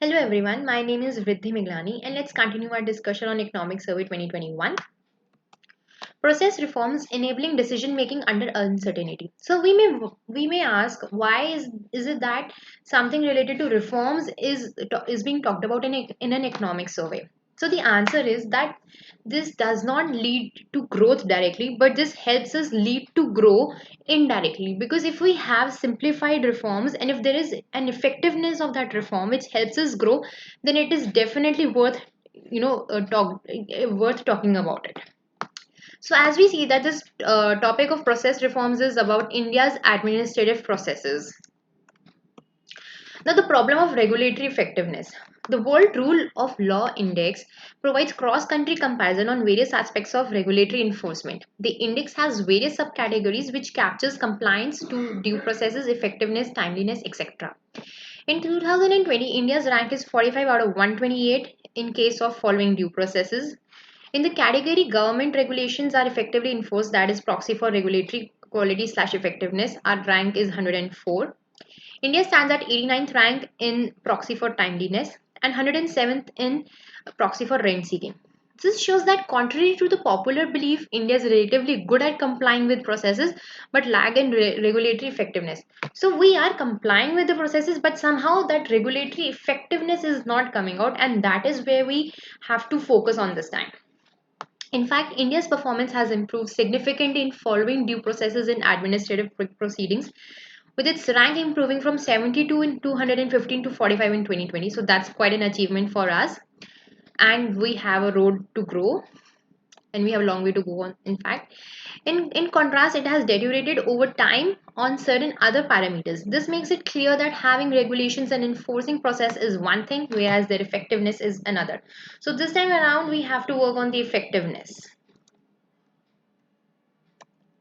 Hello everyone, my name is Riddhi Miglani and let's continue our discussion on Economic Survey 2021. Process reforms enabling decision making under uncertainty. So we may ask why is it that something related to reforms is being talked about in an economic survey. So the answer is that this does not lead to growth directly, but this helps us lead to grow indirectly, because if we have simplified reforms and if there is an effectiveness of that reform which helps us grow, then it is definitely worth worth talking about it. So, as we see that this topic of process reforms is about India's administrative processes. Now, the problem of regulatory effectiveness. The World Rule of Law Index provides cross-country comparison on various aspects of regulatory enforcement. The index has various subcategories which captures compliance to due processes, effectiveness, timeliness, etc. In 2020, India's rank is 45 out of 128 in case of following due processes. In the category government regulations are effectively enforced, that is proxy for regulatory quality slash effectiveness, our rank is 104. India stands at 89th rank in proxy for timeliness and 107th in proxy for rent seeking. This shows that contrary to the popular belief, India is relatively good at complying with processes but lag in regulatory effectiveness. So we are complying with the processes, but somehow that regulatory effectiveness is not coming out, and that is where we have to focus on this time. In fact, India's performance has improved significantly in following due processes in administrative proceedings, with its rank improving from 72 in 215 to 45 in 2020. So that's quite an achievement for us, and we have a road to grow and we have a long way to go on. In fact, in contrast, it has deteriorated over time on certain other parameters. This makes it clear that having regulations and enforcing process is one thing, whereas their effectiveness is another. So this time around, we have to work on the effectiveness.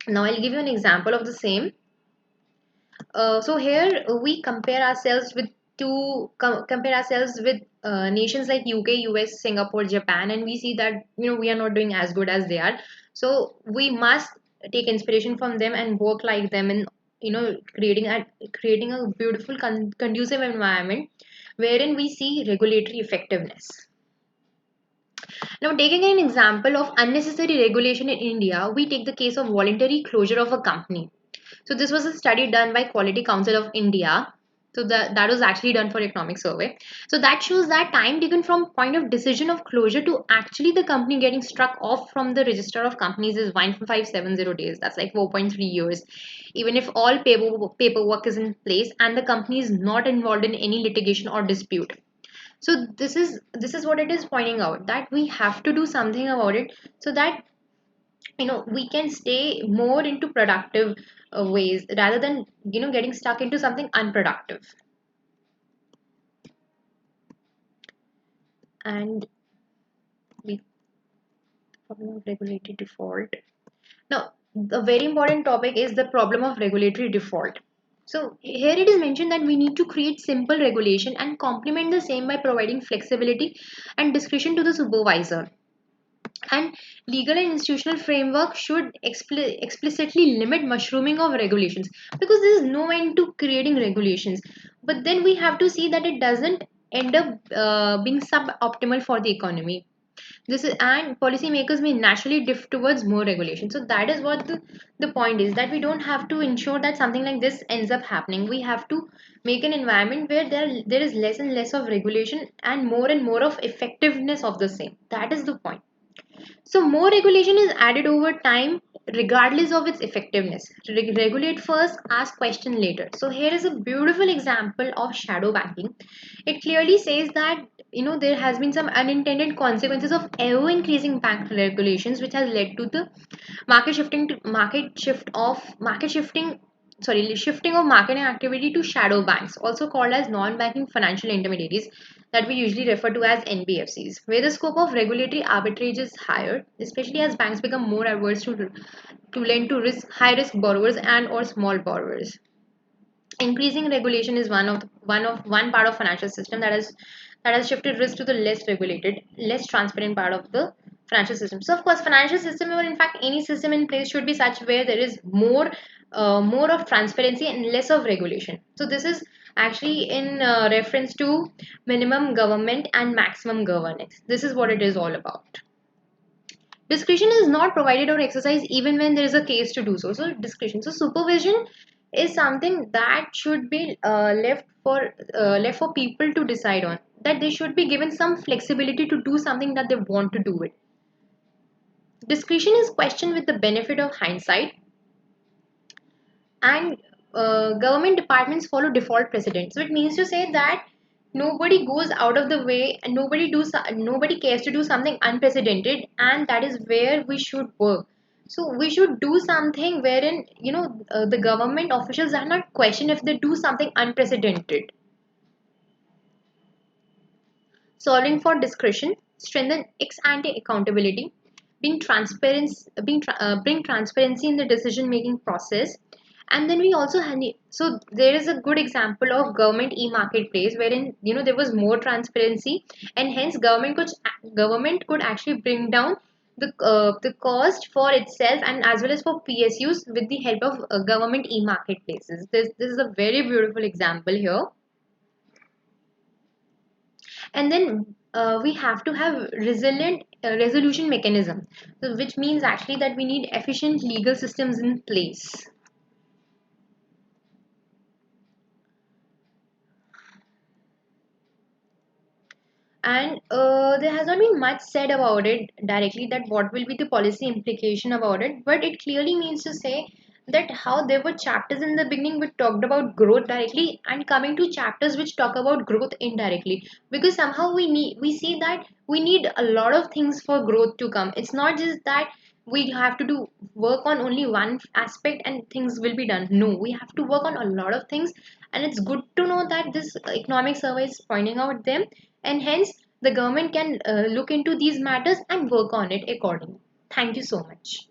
Now I'll give you an example of the same. So here we compare ourselves with nations like UK, US, Singapore, Japan, and we see that we are not doing as good as they are. So we must take inspiration from them and work like them in creating a beautiful conducive environment wherein we see regulatory effectiveness. Now, taking an example of unnecessary regulation in India, we take the case of voluntary closure of a company. So this was a study done by Quality Council of India. So that was actually done for economic survey. So that shows that time taken from point of decision of closure to actually the company getting struck off from the register of companies is 1570 days. That's like 4.3 years. Even if all paperwork is in place and the company is not involved in any litigation or dispute. So this is what it is pointing out, that we have to do something about it so that we can stay more into productive ways rather than getting stuck into something unproductive. And we problem of regulatory default. Now, the very important topic is the problem of regulatory default. So here it is mentioned that we need to create simple regulation and complement the same by providing flexibility and discretion to the supervisor. And legal and institutional framework should explicitly limit mushrooming of regulations, because there is no end to creating regulations, but then we have to see that it doesn't end up being suboptimal for the economy. This is, and policymakers may naturally drift towards more regulation. So that is what the point is, that we don't have to ensure that something like this ends up happening. We have to make an environment where there is less and less of regulation and more of effectiveness of the same. That is the point. So more regulation is added over time regardless of its effectiveness. Regulate first, ask question later. So here is a beautiful example of shadow banking. It clearly says that there has been some unintended consequences of ever increasing bank regulations, which has led to the market shifting, shifting of marketing activity to shadow banks, also called as non-banking financial intermediaries, that we usually refer to as NBFCs, where the scope of regulatory arbitrage is higher, especially as banks become more averse to lend to high risk borrowers and or small borrowers. Increasing regulation is one part of financial system that has shifted risk to the less regulated, less transparent part of the financial system. So of course, financial system, or in fact any system in place, should be such where there is more of transparency and less of regulation. So this is actually in reference to minimum government and maximum governance. This is what it is all about. Discretion is not provided or exercised even when there is a case to do so. So discretion. So supervision is something that should be left for people to decide on. That they should be given some flexibility to do something that they want to do it. Discretion is questioned with the benefit of hindsight, and government departments follow default precedent. So it means to say that nobody goes out of the way and nobody cares to do something unprecedented, and that is where we should work. So we should do something wherein the government officials are not questioned if they do something unprecedented. Solving for discretion, strengthen ex ante accountability, bring transparency in the decision making process. And then we also so there is a good example of government e-marketplace wherein there was more transparency, and hence government could actually bring down the cost for itself and as well as for PSUs with the help of government e-marketplaces. This is a very beautiful example here. And then we have to have resilient resolution mechanism, so which means actually that we need efficient legal systems in place. And there has not been much said about it directly, that what will be the policy implication about it, but it clearly means to say that how there were chapters in the beginning which talked about growth directly and coming to chapters which talk about growth indirectly, because somehow we see that we need a lot of things for growth to come. It's not just that we have to do work on only one aspect and things will be done. No, we have to work on a lot of things, and it's good to know that this economic survey is pointing out them, and hence the government can look into these matters and work on it accordingly. Thank you so much.